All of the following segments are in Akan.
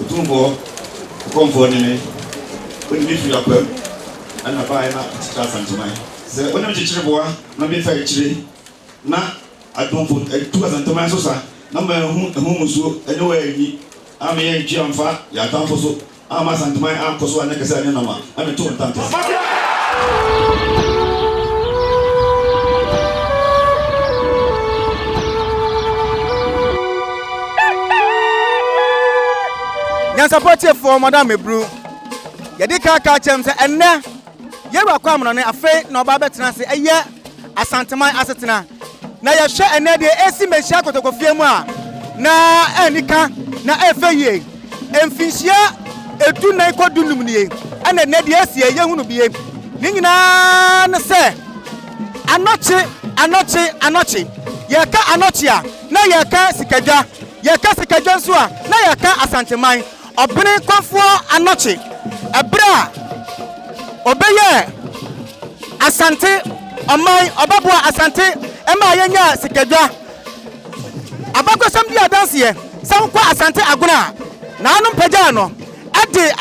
Tumbo, comfort in it. When you feel up, and I buy that Asanteman. So when I'm teaching a boy, not be fair tree. Now I don't put 2,000 sosa. Number whom so anyway. I'm a Jam Fat, Yatamfoso, I'm Asanteman, I'm Koso, and Nakasanama. I'm a 200. Nyansapo Tv for Madam Ebru. Yedi ka chem se enne ye wa kwam no ne afe na oba betena se eye Asanteman asetena. Na ye hwe enne de esi mehia kotokofie mu a na anika na efeye. Emfinhia edu na ikodunum nie. Ana ne de esi ye hunu bie. Ni nyina ne se anoche. Ye ka anoche a na ye ka sikadwa. Ye ka sikadwa nso a na ye ka Asanteman. Obìnrin kọfọ anoche ebra obeye asante ọmọ ọbabua asante ema yenya sikadwa abakosam dia dance ye sankwa asante aguna na anu pagya no ade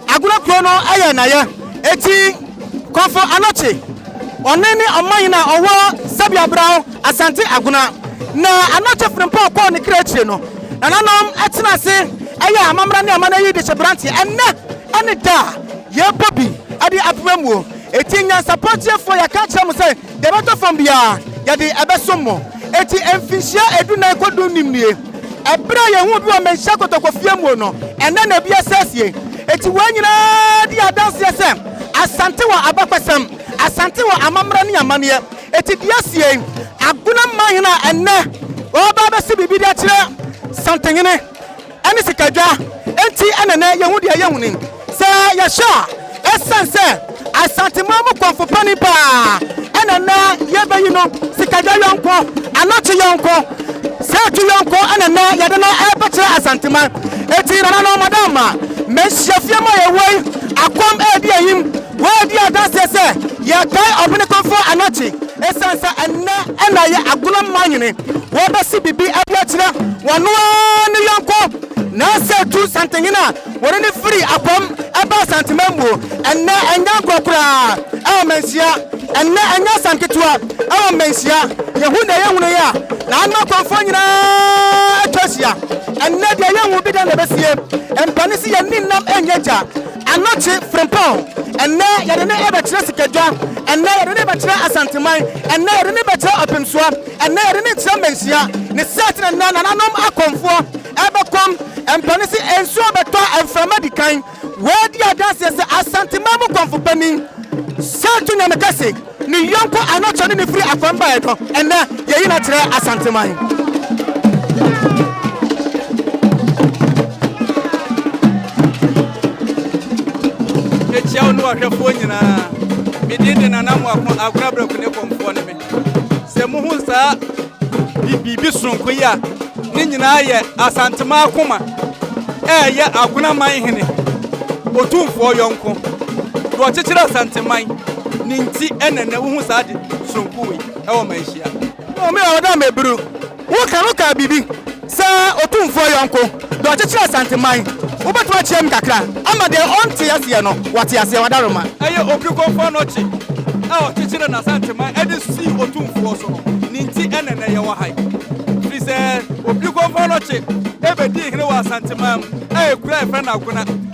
aguna kro no aye na ye eti kọfọ anoche onene ọmọ na owo sabia brao asante aguna na anoche frempa ko ne krechire no nananom etena se aya amamra ne amana yi de chebranti enne da ye bobi ade apemamuo eti Nyansapo Tv ya ka kire mu se de beto fam bia ya de ebesomo eti emfinhia edu na ekodu nimnie ebra ye hu bi o menhia kotokofie mu no enne na bia sesie eti wanyina di adanse se asante wa abakwasam asante wa amamra ne amane eti dia sie aguna mahina enne oba besi bibidi a kire Asantehene ani sikadwa enti enene yehu de yehunin se ya sha essence Asanteman mu konfo pani pa enene yebayi no sikadwa yonko anoche yonko se tu yonko enene yede no ebetire Asanteman eti na no madama mehia ma yewoi akom edi ayim wo di adanse se ye kai obene konfo anoche essence ena ye aguna manyene wo besi bibi abiatire wano ni yanko na se tu Asantehene wona ni free akom eba Asanteman mu enne enya kokura e mensia enne enya sanketwa e mensia yehu na yehunu ya na ama konfo nyina atwasia enne de yehu bi da na besie empani si ye ninam enyeja anoche frempon enne yade ne ebetire sikadwa enne yade ne betire Asanteman enne yade ne betire opemsoa enne yade ne tire mensia ne set na nananom akomfo ebekom empani si ensuo beto enframa dikan wadi adanse se Asanteman mu konfo pani setu na mekase ni yonko anoche ne free akwamba edo enne yeyi na tire Asanteman echiao no ahwefo nyina medinde nanam agorabra kune komfo ne me se mu hu sa bibi sonko ya ni nyina ye Asanteman akoma ye Agonamanhene otumfo yonko do chechira Asanteman ni nti enene hu sa de sonko wi wo manhia o me oda mebru wo ka bibi sa otumfo yonko do chechira Asanteman Ubatwa chem kakra ama de onti yase no wate yase wadaroma eye obri konfo no chi a ochichire na Asanteman edi si otumfo so ni nti enene ye wa hai fise obri konfo no chi ebedi hene wa Asanteman kura efra na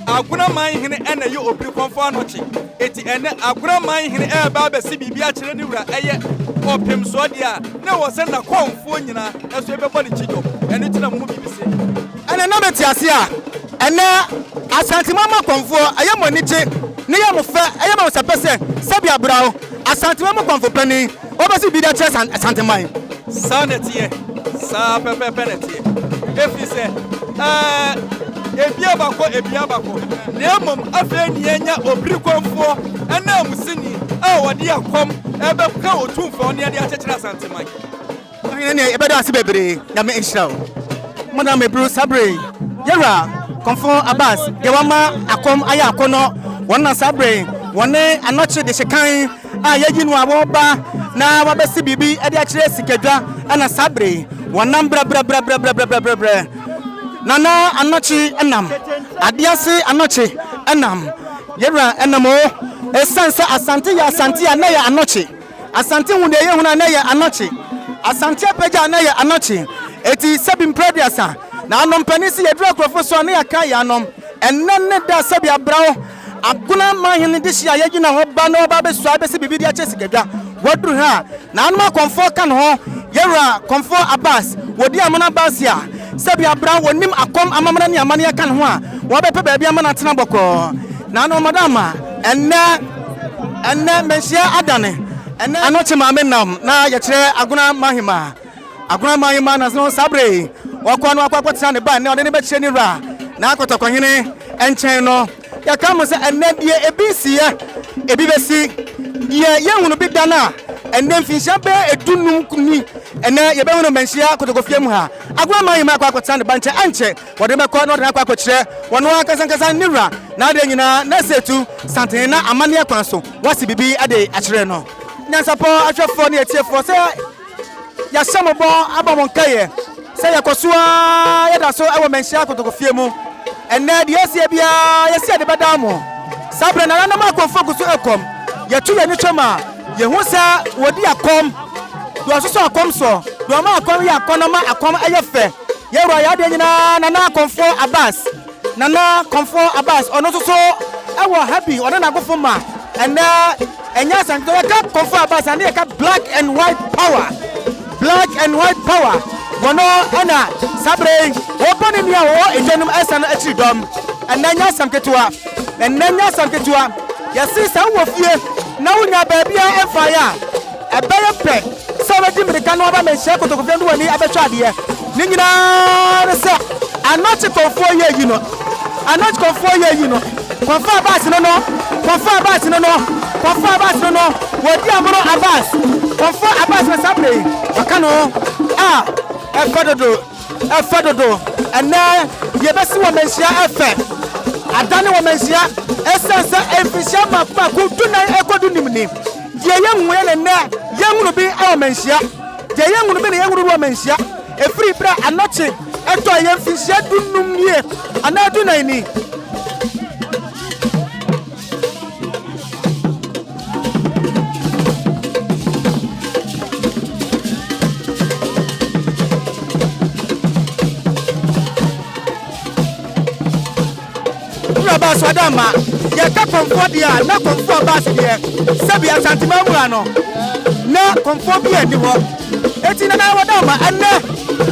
Agonamanhene ene ye obri konfo no chi eti ene Agonamanhene ba be si bibia kire ni wura eye opem so dia na wo se na konfo nyina eso ebebo ni chijo ene tina mu bibise ene na beti ase a ene Asanteman ma konfo ayamoniche ne yamofa ayama sepese sabia brao Asanteman ma konfo pani obasi bidia che Asanteman sanetie sa pepepenetie efise ebia bako ne amom afa ni enya obri konfo ene amusini wode akom ebeka otumfo ne ade achechira Asanteman ne ebeda ase bebre ya me inshallah Madam Ebru Sabre yera konfo Abbas de wama akom aya akono wona Sabre wone anoche de shekan yaginu aboba na wabesi bibi ade akire sikadwa ana Sabre wonam bra Nana Anochi Enam, Adiasi Anochi Enam, Yera Enamo, Esansa Asante Anaya Anochi, Asante Wunde Anaya Anochi, Asante Peja Anaya Anochi, Eti Sabin Prediasa, Nanom Penisi Yedra Professor Kayanom, and then da Sabia Brow, Agonamanhene this year, Yagina Hobano Babe Swabesi Bidia Chesikega, what do her? Nanma comfort can ho, Yera comfort Abbas, Wodia Mana Basia. Sabia Brown when him akom amamani amania kan ho a wo be pe ba bia mana tena boko na no madama enne mensia adane enne anoche ma menam na ye kire Agonamanhene na so sabre wo no akwakwata ne ba ne ode ne be kire ni ra na akotokohene enchen no ya kam se enne die ebisiye ebibesi ye hunu bi dana enne mfinsia be edunum kuni enne ye be hunu mensia kotokofie mu ha Agonamanhene akwakwata ne ba nche anche wode be ko no de akwakokire wono akasankasa nira na de nyina na setu Asantehene na amane akwanso wasi bibi ade akire no Nyansapo atwefo ne etiefo se ya samobo abamon kaye se yakosoa yeda so ewo mensia kotokofie mu enne de yesie bia yesie de bedamo sabre na na makonfo kuso ekom yetu ye ni twema ye hu sa wodi akom do so akom so do ma akom ya akonoma akom ayefe ye ro ya de nyina na akomfo Abbas ono so ewo happy ono na gofo ma enne enya santo ya ka komfo Abbas and ya ka black and white power wono ana sabre woponi mi awo ejenum esa na achi dom enanya samketua ya sisa wo fie na unya baabia efa ya ebeye pe so we dimrika no ba menhia kotokofie ndo wani abetwa ade ni nyina se anoche konfo ye yi no konfo Abbas no wodi amro Abbas konfo Abbas na sabre akano efadodo ene yebesi wo menhia efe adane wo menhia esense efisia makuma ku tunan ekodu nimni die yenwe ne yenwuru bi awo menhia die yenwuru bi ne yenwuru wo menhia efiri bra anoche eto yemfisia dunum nie anadu nani Abbas wadama ye ka komfo dia na komfo Abbas dia sabi Asanteman mu no na komfo bi edi ho eti na wadama enne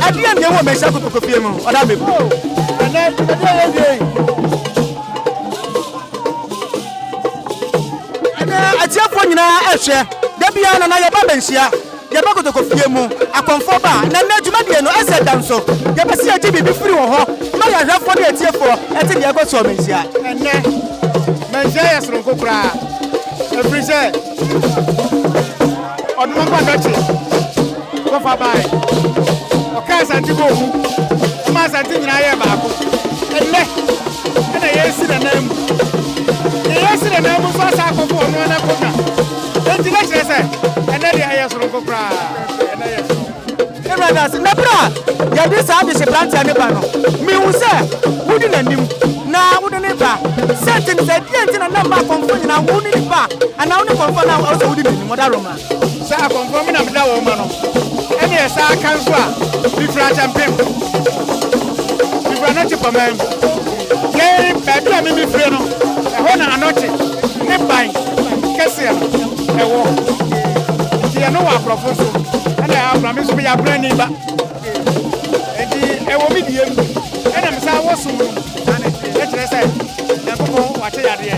ade ande wo menhia kotokofie mu oda me enne atiafo nyina ehwe da bia na ye ba menhia ye ba kotokofie mu akomfo ba na adwuma die no ese danso ye ba si agi bibi firi wo ho na ya hwefo de atiefo eti de go so menhia enne menhia yesron kokura efrise oduma kwa dochi ko fa bai o ka Asante go hu ma Asante nyina ye ba ko enne na yesi na namu fa sa ko fo no na ko na enti na kire se enne de yesron kokura enne yesron brothers na bra ya di sa bi se plantia ne ba no mi hu se wudi nanim na wudi ne ba sentin se di na namba konfo nyina wudi ne ba ana wudi konfo na o se wudi nanim oda roma sa konfo mi na mi da wo ma no ene e sa kanso a bi fra champem bi fra na ti pamen ye bedu a mi fre no e ho na anoche ne ban kese e wo ti ya no wa professor ene Abraham so ya brani ba edi ewo mi die ene msa wosum e kire sai na koko wache yade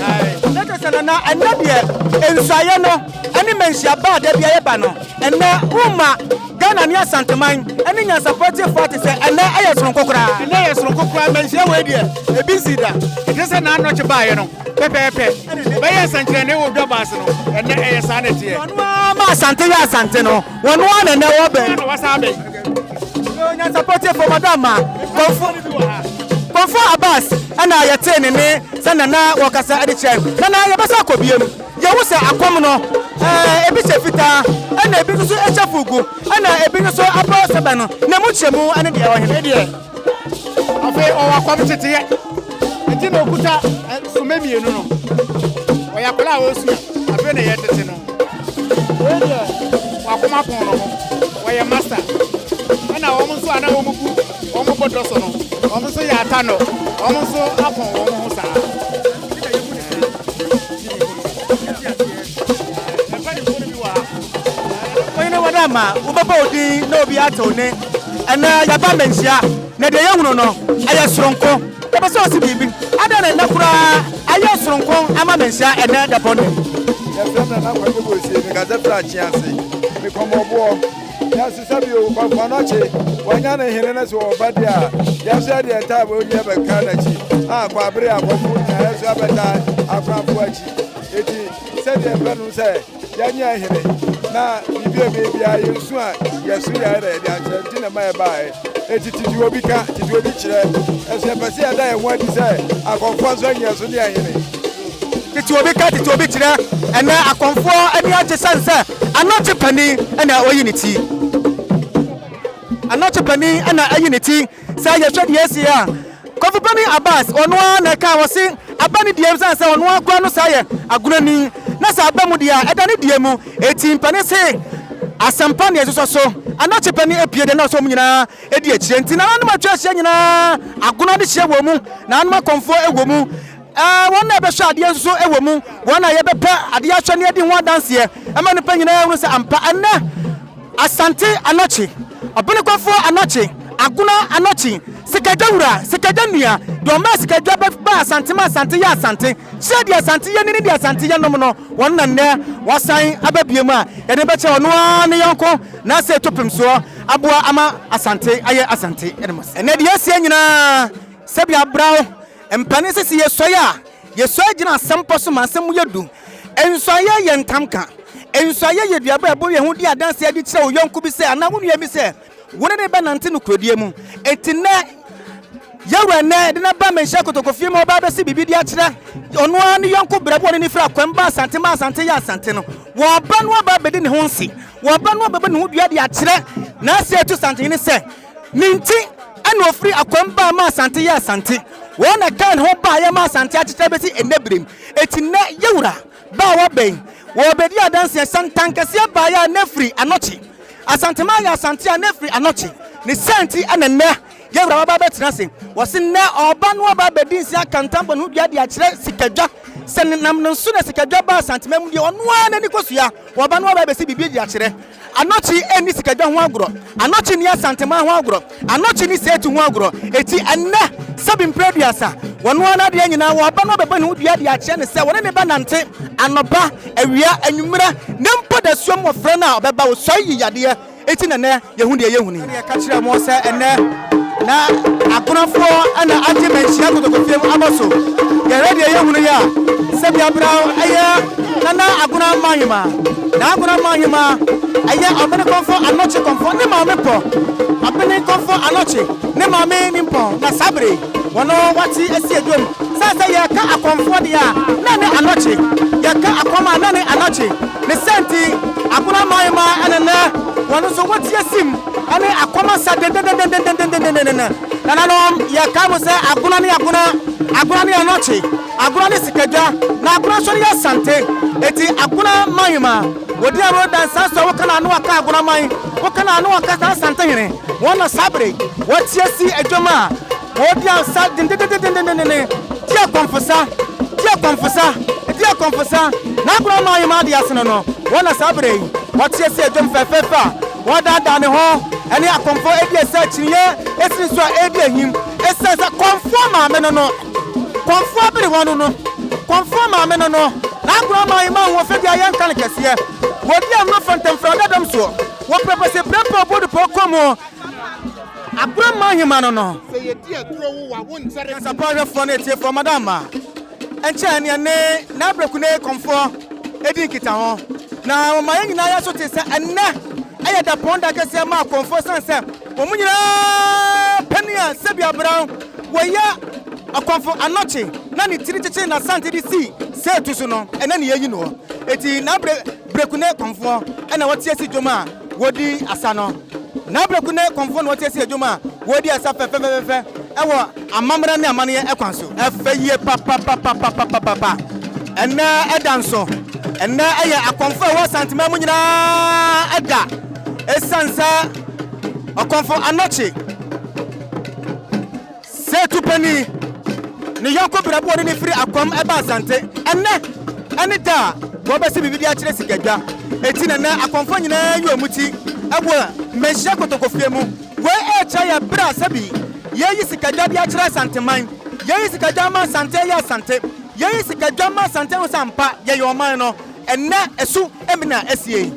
ai leto sana na anadie ensaye no ene menhia ba da bia ye ba no ene uma Ghana ni Asanteman ene Nyansapo Tv se ene ayesron kokura menhia we die ebisi da kire sai na anoche ba ye no pepepe be ye sankire ne wo dwa baase no ene eyesa na tie ma Asante no wono ana na wo be no wasa be Nyansapo Tv madama konfo Abbas ana yete ne sanana wakasa adiche nana yebasa kobiem ye wo se akom no ebi se fita ana ebi so echafugu ana ebi so abo sebe no na mu chemu ane de wo hene de Afi o wa kom tete. Enti na okuta sume mienu no. O ya kola o su. Afi na ye tete no. We de wa koma pon no. We ye master. Na wo nso ana wo mugu. Wo mo bodo so no. Wo nso ya ata no. Wo nso apon wo mo sa. Ma ubaba odi na obi atone ena yaba mensia na de yehunu no aye soronko e be so bibi ada na kura aye soronko ama mensia ena de bonne ya fena na kwa bo si mi ga zefra chianse mi komo bo ya si sabi o kwa fanoche wanya na hene na so obade a ya so de enta bo ni e be kana chi a kwa abre akofo na ya so abeta afrafo achi eti se de fenu se ya nya hene na baby yesu a yesu ya re dia nti na mai bai etiti obi ka titi obi kire ese pese ya da e wadi se akonfo so yesu dia hene titi obi ka titi obi kire ena akonfo ani age sanse anoche pani ena oyiniti anoche pani ena ayiniti sa yehwe de esi a kofupani Abbas ono na ka wosi abani die sanse ono akwa no sa ye agunani na sa abamu dia edane die mu eti mpane se Asanteman yeso so anoche pani epie de na so nyina edi akire nti na anuma twa hye nyina agona de hye wo mu na anuma konfo ewo mu wona be hwe ade so ewo mu wona ye be pa ade ahwe ne edi ho adanse e ma ne pa nyina ehunu se ampa anna asante anoche obene konfo anoche agona anoche sikadawura sikadania do ma sikadwa ba Asanteman asante ya asante se dia asante ya ni dia asante ya nom no wonna ne wasan ababiem a ye de be che ono ne yonko na se topem so aboa ama asante aye asante edemas ene dia se nyina se bia brawo empane se ye soya ye soya gina asempo so ma asem yedu ensoya ye ntamka ensoya ye duaba ebo ye hu dia danse adi kire o yonko bi se ana wonu ye mi se wona ne be nante no krodie mu etine yawe ne de na ba menhia kotokofie mo ba be se bibidi a kire ono ani yonko brabo ne fra kwamba Asanteman asante ya asante no wo ba no ba be de ne ho nsi wo ba no ba be ne ho dua de a kire na se etu Asantehene se minti ana ofri akwamba ma asante ya asante wona kan ho ba ya ma asante a kire be ti enebrem etine yewura ba wo ben wo be di adanse santankase ba ya nefri anochi Asanteman ya asante a nefri anochi ni senti anenne yewura ba betina se wose ne oba no ba bedin sia kantambo no dua de a kire sikadwa se nam no su na sikadwa ba Asanteman mu de ono ani kosua oba no ba be se bibi de a kire anochi eni sikadwa ho agro anochi ni Asanteman ho agro anochi ni setu ho agro eti enne sabim producer wono ana de nyina oba no beba no dua de a kire ne se wone ne ba nante anoba awia anwumra ne mpo da suom ofre na obeba wo so yiyade eti ne yehu de yehu ni ye ka kire mo se enne na agonafo ana age menhia kotokofie mu abaso ye ready yehu ni ya se bia brawo aya na Agonamanhene na Agonamanhene aya obene konfo anoche konfo ne ma mepo obene konfo anoche ne ma me ni mpo na sabre wono wati esi edwom sasa ye ka akonfo de a na ne anoche ye ka akoma na ne anoche ne senti Agonamanhene anana wono so wati esim ane akoma sa den na no ye ka mo se agona ne anoche agona ne sikadwa na agona so ne asante eti Agonamanhene wodi aro dansa so wokana no aka Agonamanhene wokana no aka Asantehene wona sabre wati esi edwoma wodi ansa den dia konfosa na Agonamanhene de aseno no wona sabre wati esi edwom fefefa woda da ne ho ene akonfo edi esa chiriye esi so edi ehim esa konfo ma me no konfo bere wono no konfo ma me no na Agonamanhene ho fe dia yan kan kese wodi am no fantem fra dam so wo propose prepo bodu pokomo Agonamanhene no se ye di aduro wo wa won sere Nyansapo for na tie for madama enche ne na brekune konfo edi kita ho na o maye nyina ya so te se enne aya da ponda kese ma konfo sanse o mu nyina penia se bia bra wo ya akonfo anoche na ni tiri cheche na sante di si se tu so no ene ne yeyi no eti na brekune konfo ena wati esi dwoma wodi asa no na brekune konfo no wati esi dwoma wodi asa fefe ewo amamra ne amane ekwanso efeye papa ena edanso ena eye akonfo ewo Asanteman mu nyina eda esansa akonfo anoche setupani ne yonko brabo ne firi akom eba Asante ene da wo besi bibidi a kire sikadwa eti na akonfo nyina yuamuti ewo menhia kotokofie mu we echa ya bra sabi yeyi sikadwa bi a kire Asanteman yeyi sikadwa ma Asante ya Asante yeyi sikadwa ma Asante wo sampa ye yoman no ene esu emina esie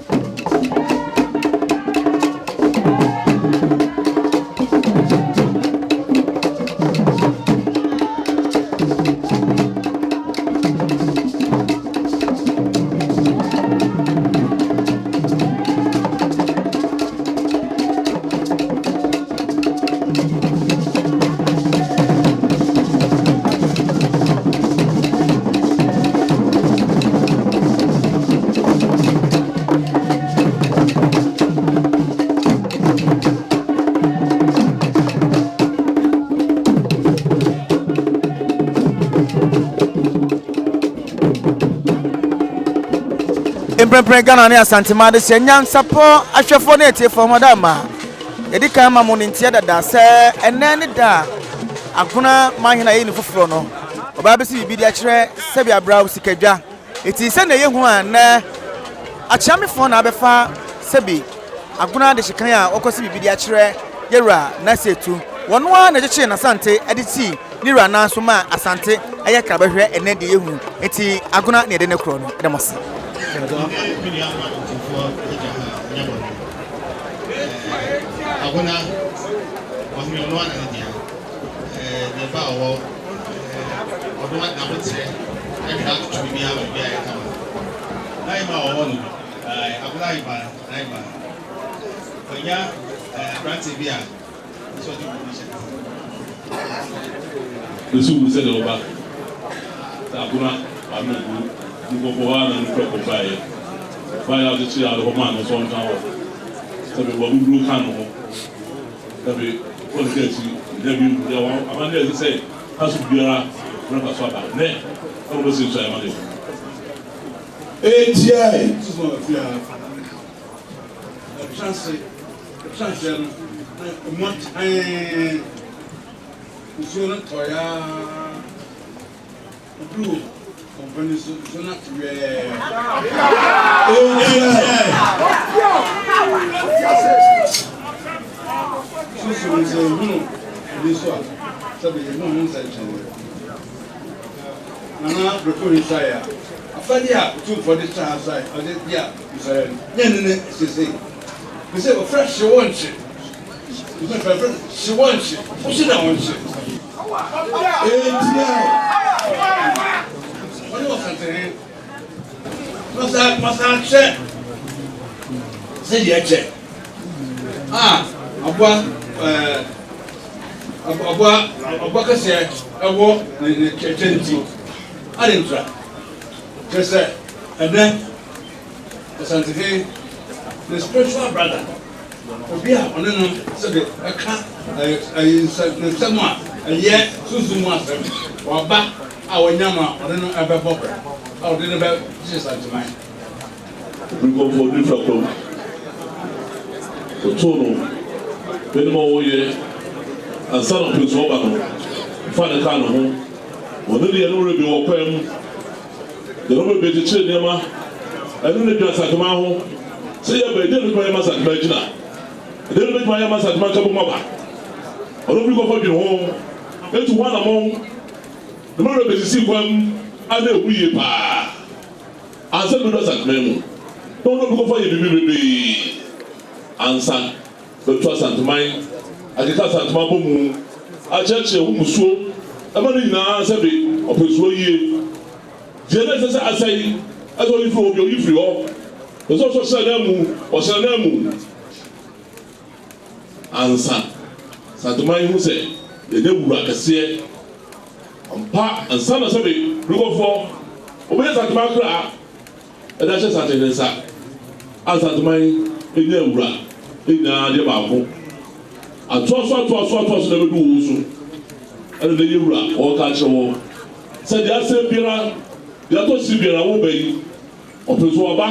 Ghana ne Asanteman de se Nyansapo ahwefo na etie fo madama edi kan ma mo ntia dada se ene ne da Agonamanhene ye ne foforo no oba be si bibidi a kire se bia bra sikadwa eti se na ye hu a na achiamefo na abefa se bi Agona de hyekan a okosi bibidi a kire yewra na setu wono a na kyeche na Asante editi nira na so ma Asante eye ka behwe ene de ye hu eti Agona na ede ne kro no demosi Agona was me alone idea. The power of what number 3 and how to be able to be a camera. I'm Agona, Oya, Granty Bia. That's what you the Super said over Agona, I'm not good. You go on and preoccupied. Find out the tree out of a man or some tower. So we will do can. That we want to get you. I'm there to say, as we are a swap. Ne, I will see my money. ATI. This is one of your chance. What I was Toya blue. Company so not rare. This one. Somebody who's Nana before Isaiah. Appiah, 2 for this time side. I did, yeah, you said, we said, fresh, she wants it. She wants it. She don't want it. What was Asantehene? Must check. Say the check. Abba Cassia, a walk in the church. I didn't try. Just said, and then Asantehene, the spiritual brother. Appiah, on them, said I can't. I said, someone, and yet, Susan was or back. Our Yama, I don't know about Bopper. I didn't about Jesus at mine. We go for different for total. When more year and son of his Robano, Father Cano, when the other will be welcome. The number be the Chinema, I don't know just at Maho. Say, I didn't buy us at Magina. I didn't buy us at Macabumaba. I don't go for your home. It's one among. The man of the sea one, and then we pa. Answer to us at Memo. Don't go for you, baby. Answer the trust and mine. I get us at Mabomu. I church a Musu. A man in answer of his way. Genesis, I say, as only for you, if you all. There's also Sanamu or Sanamu. Answer. Santamai who said, the devil like a seer. Pa and son of Sabi, look for Obey Santamacra, and that's just Asantehene. Asanteman, in the Ura, in the Babu. I trust never do and the Yura or Kacho. Said the Asa Bira, the Atosi Bira will be or Pisuaba,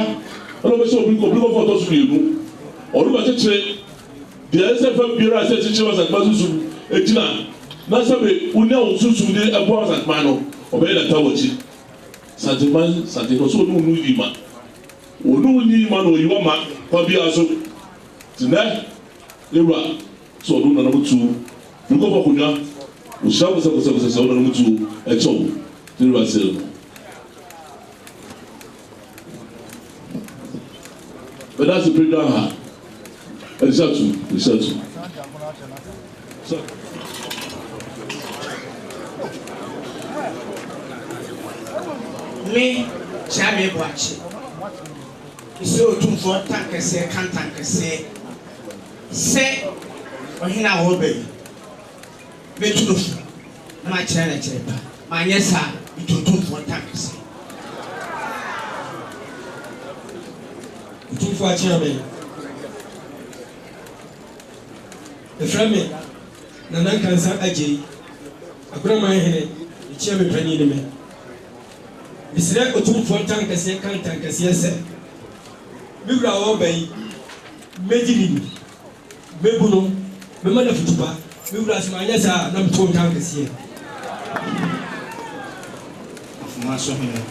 and also bring a blue photos for you. Or look at the SFM Bira says she was at Mazusu, Etina. Nasabe, Unia Susu, a boss at Mano, obey the Tawachi. Asanteman, Asanteman, so no new man. O no new man or you want man, Pabiaso. Tonight, Libra, so do number 2. You go for Kunya, we shall was number 2 at all. Libra said. But that's the pretty down. Exactly. So. Me, Chammy Watch. So to for tankers, can't tankers say, or he now obey. Betul, my challenge, my yes, sir, you do for tankers. Two for Chammy. The Framing, Nanan Kansa Aji, Agonamanhene, the chairman penny in me. Mr. Otum for tankers, can't tankers, yes, sir. Mibra obey, Medini, Mebuno, Memana Futupa, Mibra's my yes, number 2 tankers here. Maso here,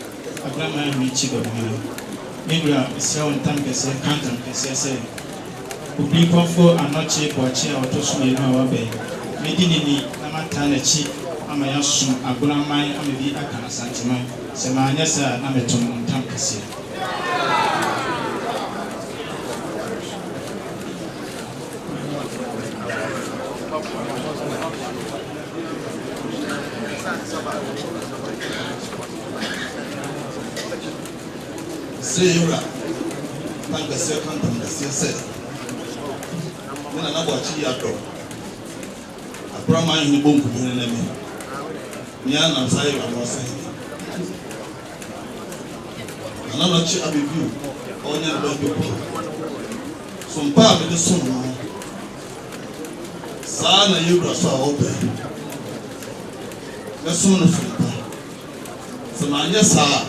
Agonamanhene Chico here. Mibra is 7 tankers, can't tankers, yes, sir. Ubi kwafo anoche kwache otosu ye na wabe medini na matanachi ama yasum Agonamanhene amebi aka Asanteman sema anyasa na metum ntankase Seyura tankase kantamase se Mena na bwachi ya do. Agonamanhene bonku bene na me. Nya na sai wa no sai. Ana no chi abibu. Onya do bibu. Sumpa be de sunu. Sa na yura so obe. Na sunu sumpa. Samanya sa.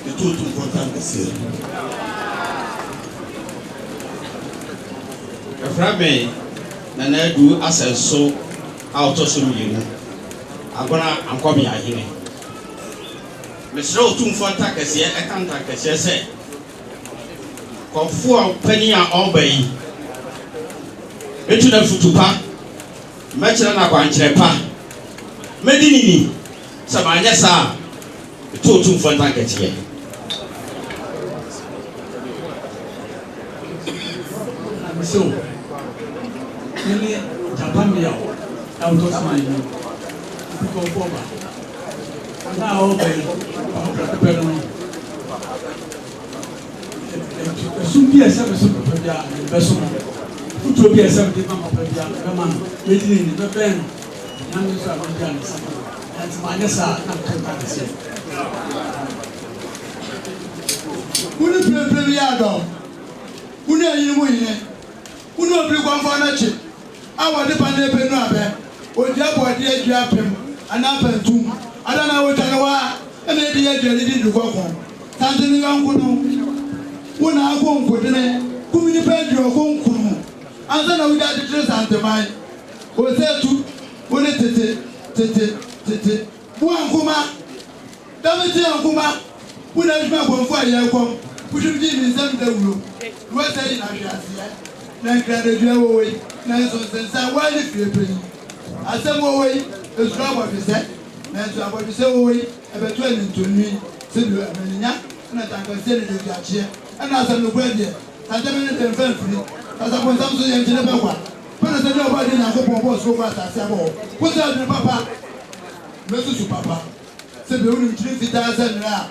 Itutu important kesi. Reaffirming, na do asenso out of some you. Agona and come here. Mr. Otum for tankers here, I can't tankers here, say. Come for penny and obey. Into the Futupa, Machana Quanchepa, Medini, Samanyasa, the 2 Otum for tankers here. So, ini Japan dia, auto sama ini, bukan apa. Anda obey, apa perlu? Sumbi asa besul pergi, besul. Futu biasa di mana pergi, memang. Jadi ini beban, yang itu apa pergi. Dan semuanya sah nak kerja sih. Uni pergi ada, uni ini mu ini. Uno bi kwamfa na che awade pa na ebe no abe odi abodi adu apem ana pantum ada na wotane wa ene di adu di du kwakon tante ni yanku no wona ago nkodene kumini pa adu ogo nkunu anza na wida di tres Asanteman o setu wona tete bu ankuma dameti ankuma wona juma kwamfa ya kwam pushim di mi zam da wuro wo sai na hwase na grade duawo we na so sensa wali fiepeni asemo we esura bofise na so abofise we ebetu anintoni sedu amenya na tankase ne de biache na asanu gwede Asanteman de mfamfiri asabon samso ye njene bakwa pana se de obade na akopon boss ko kwa asase abo ko se adu papa mesusu papa se be unu mtiri fita asanra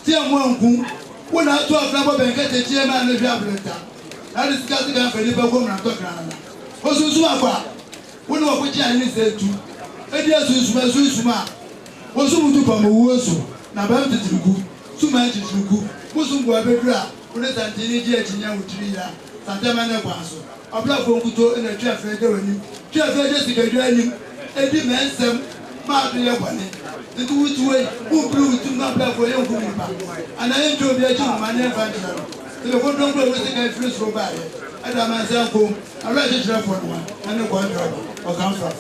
ti amwanku wona atu afrabo benkete tie ma na bia blenta na discuss ga feli ba ko mna to krana osusu akwa wona wo kwachi ani se tu edi asusu ma osu mutu pa mo wosu na ba mtitiruku suma titiruku musungu abedura wona tantini ji achinya wutiri ya Asanteman na kwaso abla fonkuto na twa fe de wani twa fe de sikadua ni edi mensem ma be yebone the two way who blew to not play for young women and I enjoy the young man evangelist the one don't go with the guy first for by and I'm myself home I read it for one and the one drop or come from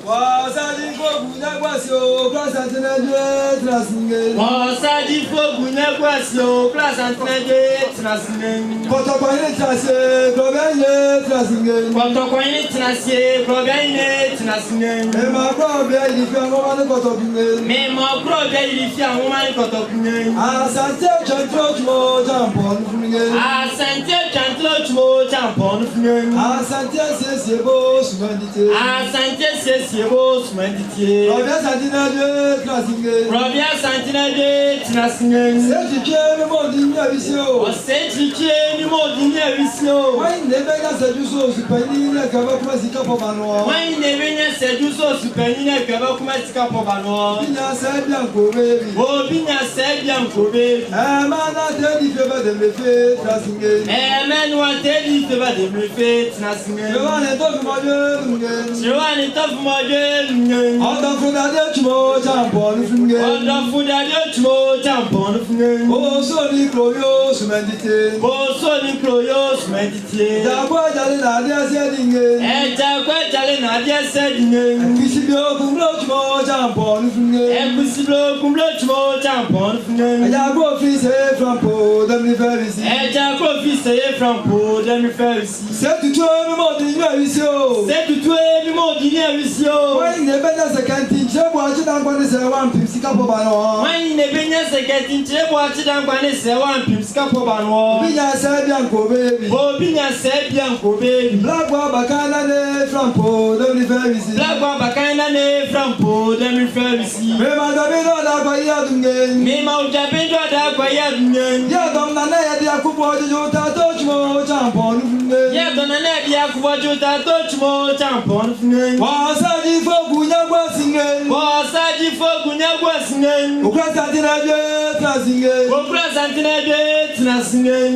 Wasadi fogunya kwasio class antenaje trasingen. Wasadi fogunya kwasio class antenaje trasingen. Kotokwani trase globale trasingen. Kotokwani trase globale trasingen. Mema probe ilifi amomani kotokingen. Mema probe ilifi amomani kotokingen. Asante chantlo chmo champon fungen. Asante chantlo chmo champon fungen. Asante sesiebo sumandite. Asante sesiebo sumandite. Robia santinaje trasingen. Robia santinaje trasingen. Sechike mi mo dinye visio. O sechike mi mo dinye visio. Wai nebega sejuso supeni ne kaba kuma sika pobano. Wai nebenya sejuso supeni ne kaba kuma sika pobano. Binya sebia nkobebi. O binya sebia nkobebi. Mana tedi feba de mefe trasingen. Men wa tedi feba de mefe trasingen. Joane to fumoje nungen. Joane to fumoje nungen. Odo fudade chmo champon fungen. Odo fudade chmo champon fungen. O so ni kroyo sumendite. O so ni kroyo sumendite. Jagwa jale na dia sedingen. Jagwa jale na dia sedingen. Kisibio kumlo chmo champon fungen. Kisibio kumlo chmo champon fungen. Jagwa fise frampo demni ferisi. Jagwa fise frampo demni ferisi. C'est tout le monde qui vient ici. C'est tout le monde qui vient ici. Why ne benya sekanti chebo achi dan kwani se wan pim sika po bano. Why ne benya sekanti chebo achi dan kwani se wan pim sika po bano. Binya se bianco baby. Bo binya se bianco baby. Blagwa bakana ne frampo demni ferisi. Blagwa bakana ne frampo demni ferisi. Me ma da bido da kwa ya dungen. Me ma uja bido da kwa ya dungen. Ya dom na ya dia kubo jo ta to chmo champon dungen. Ya dom na dia kubo jo ta to chmo champon dungen. Wasadi fogunya kwasingen. Wasadi fogunya kwasingen. Ukra santinaje trasingen. Ukra santinaje trasingen.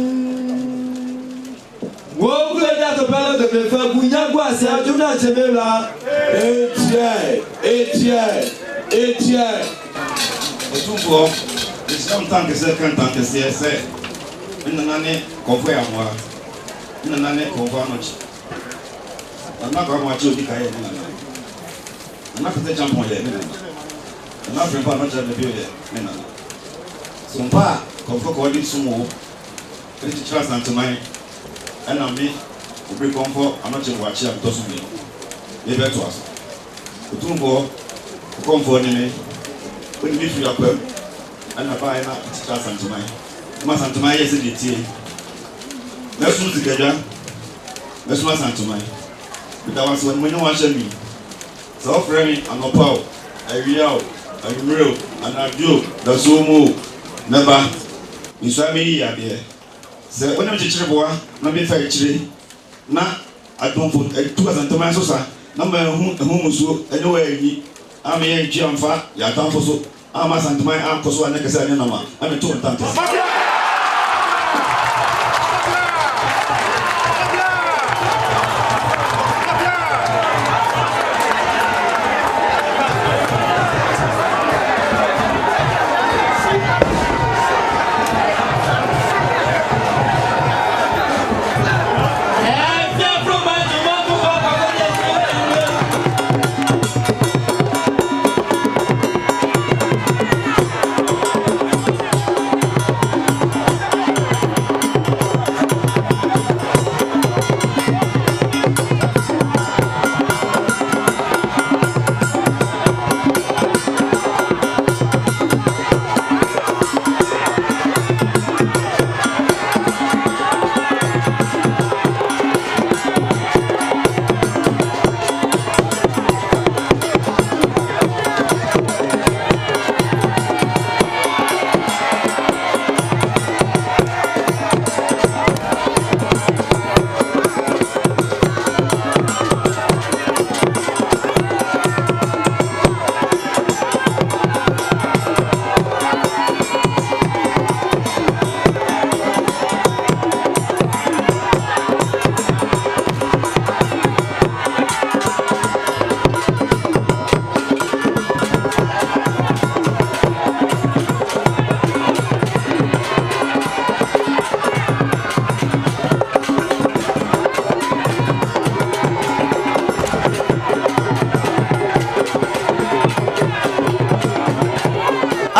Wo kule da to palo de me fa gunya kwasi ajuna chemela. Etie. Otumfo, Islam tanke se kan tanke se. Nane konfo ya mwa. Nane konfo anochi. Ana kwa mwa chodi kae nana. Ana pete jampo le nana. Ana frempa anochi le bio le nana. Sumpa konfo ko di sumo. Eti trust Asanteman. Ana mi obi konfo anochi wachi am to sumo. Ebe to aso. Otumfo konfo ni me. When you feel up and buy na Asanteman. Asanteman yes the tie. Let's move together. Let's move Asanteman. But that was when you watch me. So offering an opal, a real, and a joke, the sumo, never. You saw me here there. So when I'm teaching boy, not be fair tree. Na I don't put 2,000 sosa. Number whom so anyway. I'm here in Giamfa, Yatamfoso, Asanteman, Ankoso, and Nekasanama. I'm a 200.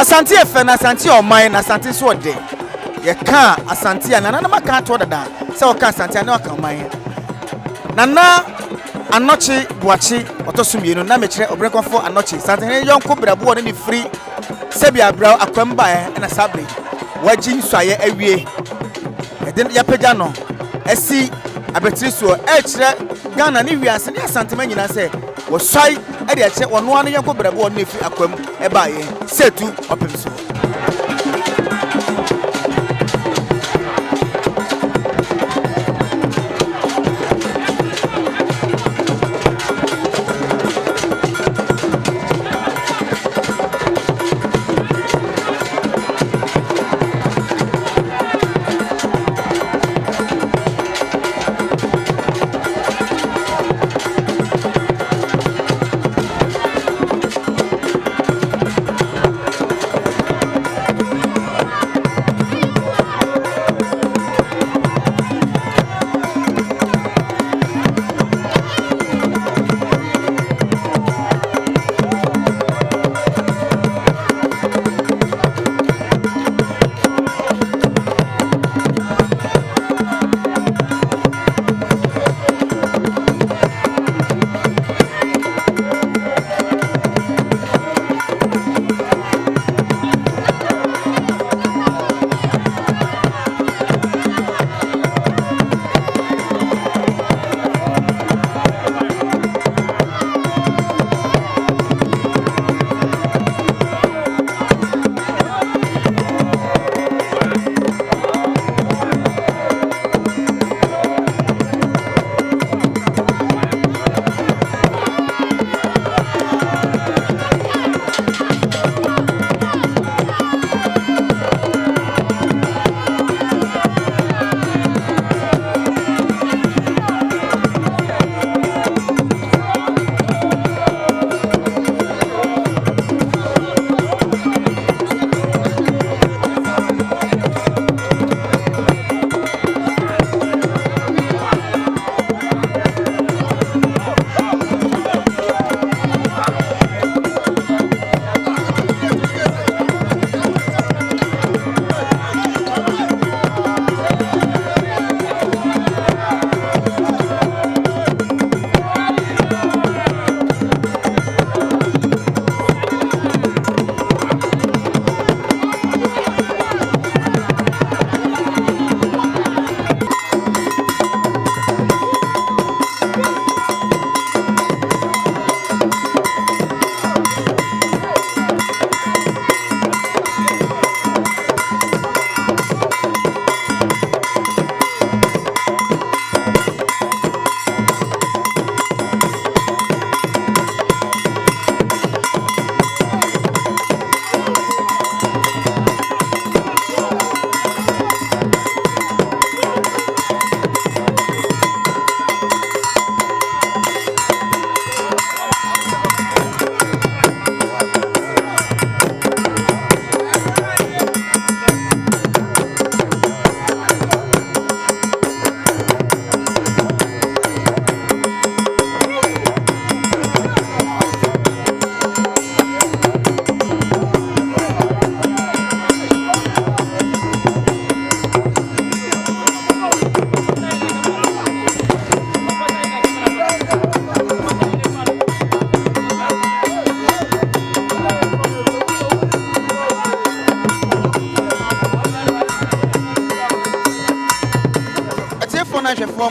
Asante efe na asante oman na asante so de ye ka asante ya nana maka to dada se o ka asante na o ka oman nana anochi buachi otosumienu na mekire obrekofo anochi Asantehene yonko brabo ne free sebia bra akwamba na sabre waji nsuaye awie eden ya pega no esi abetiri so kire Ghana ni wiase ne Asanteman nyina se wo swai e de kire wono anu yonko brabo ne free akwam e baaye setu opemso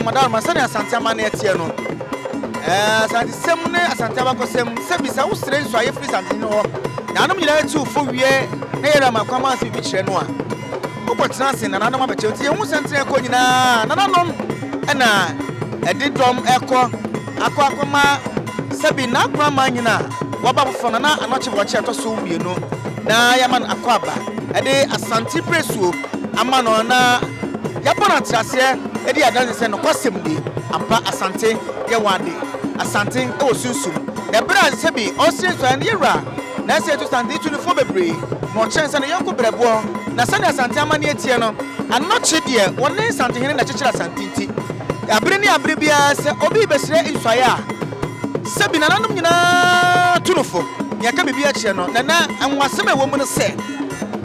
Madam Masani Asanteman etieno Asante semne Asanteba ko sem sebisa wo sere nso aye free Asantehene ho na anom nyina tu fo wie na yera makwama afi bi kire no a obotena se na nanom abeche tie hu sentre ko nyina na nanom na edidom eko akoma sebi na akwama nyina waba fo na anoche boche atoso wienu na yaman akwaba ede Asante presuo amano na yabona trase edi adanse se no kwasem di ampa Asante ye wade Asante o sunsum na bra se bi o sinso an yera na se to stand 24 bebre mo chense na yanko brebo na se na Asanteman etie no anoche de wonne Asantehene na chechira Asantinti abre ni abre bia se obi besire nsuaya se bi na nanom nyina tunufo yaka bibi akyere no na anwasem ewo mu no se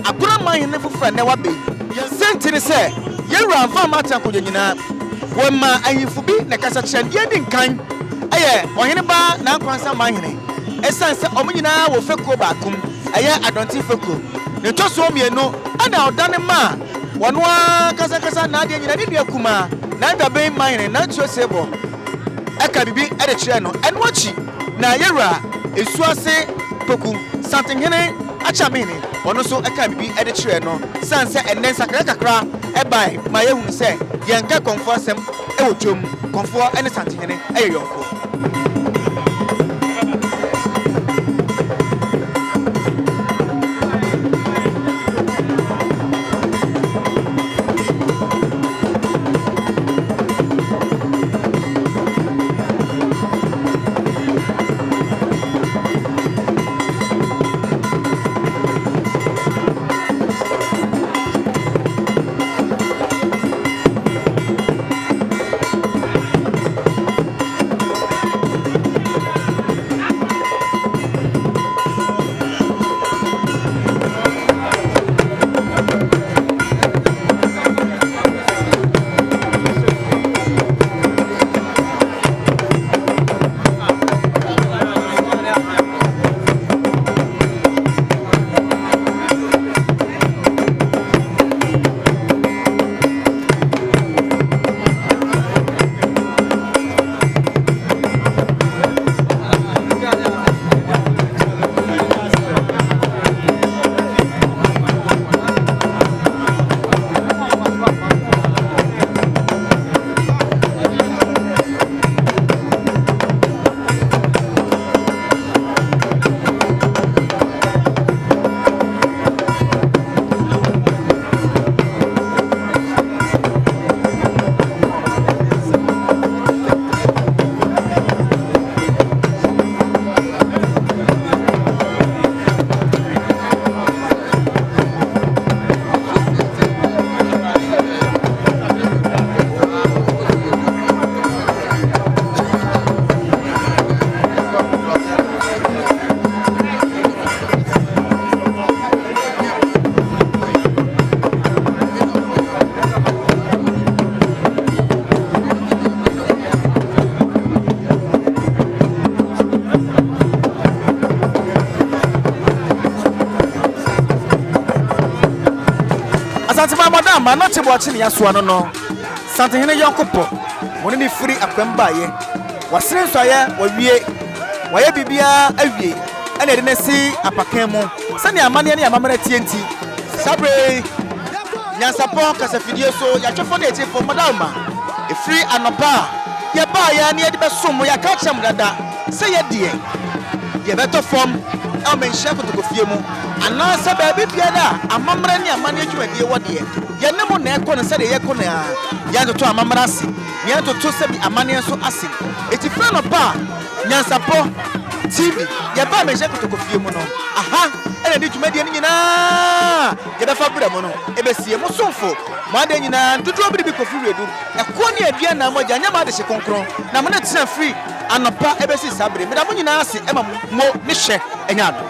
Agonamanhene foforo na wabe yensentini se yewura mfa mata ko nyina woma ayinfu bi na kasa kyere ye di nkan aye ohene ba na nkwansa manhene esanse omunyina wo fekuo baakum aye adonti fekuo ne toso mienu ana odane ma wono kasa na ade nyina ne kuma na dabe manhene na tuo sebo eka bibi ede kyere no enwochi na yewura esuase poku Asantehene achamene ono so eka bibi ede kyere no sanse enen sakra ebai ma yehun se yenka konfo asem ewotwom konfo ene Asantehene eyeyonko Asanteman madam ma not watch ni aso no Asantehene yonkopo woni ni free akwamba ye wasere so ye wawie bibia awie ene de nesi apakan mu sani amane ne amamara tienti sabre Nyansapo kasafidie so ya twefo na etifo madam ma e free anopa ye ba ya ne de besom ya ka chem dada se ye die ye beto form e men share kotokofie mu ana se ba bibia da amamara ne amane adwumadie wode ye ne mo na ekọ ne se de ye kọ na ya to amamara ase ya to se bi amane so ase etifo no pa Nyansapo TV ye ba men share kotokofie mu no aha ene di dwumadie nyina ye be fa bra mu no ebesie mo sonfo mo ade nyina dodo bi kofi redu ekọ ne adua na mo ja nya ma de hye konkron na mo na tena free anopa ebesi sabre me da mo nyina ase ema mo ne hye enya do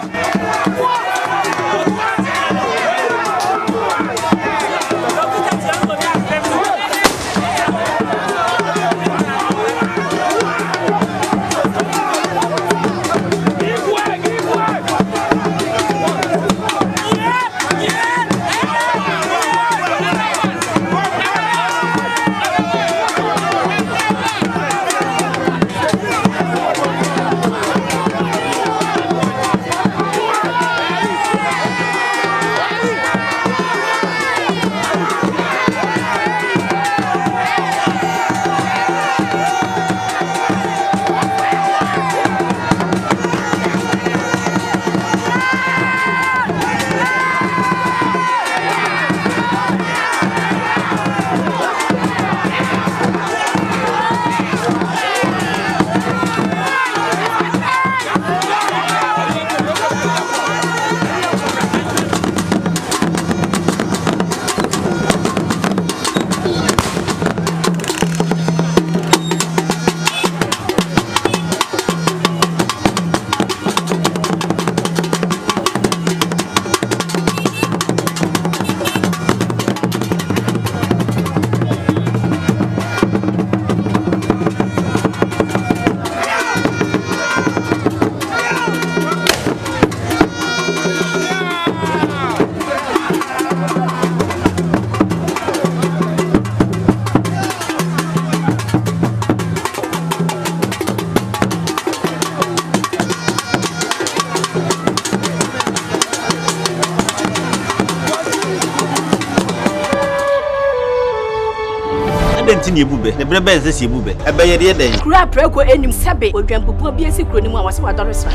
nti ne ebube ne brebe nse se ebube ebe ye de den kura preko enim sebe odwampopo bi esi kuro ni mu a wase wadore sra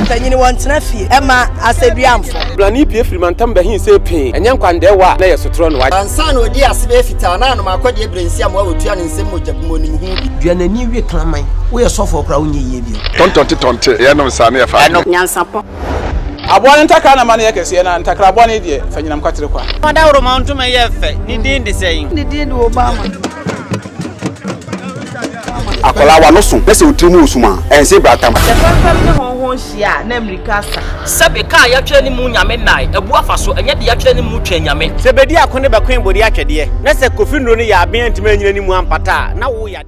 tanyini wontena fie ema aseduamfo blani pie frimantam bahin se pin enye nkwande wa na yesotro no wa ansa na odi asebe fita na no makode ebrensi am wa otua ne nsem mojabmo nim hu duanani wie klaman wo ye sofo kra wo nye yie bi tontonte ye no nsa na ye fa nyansapo abone ntaka na mane yakese na ntakra abone die fanyinam kwatere kwa mada woro ma ntoma ye fe ni din de sei ni din de obama akola wa no so pese otrimu osuma ense bratam fefem ne honhon hia na amerika sa sebe ka ya twa ni mu nyame nai ebu afa so enye de ya twa ni mu twa nyame sebedi akone bakwen bodi atwede na se kofi nro ni ya aben ntima nyina ni mu ampata na wo ya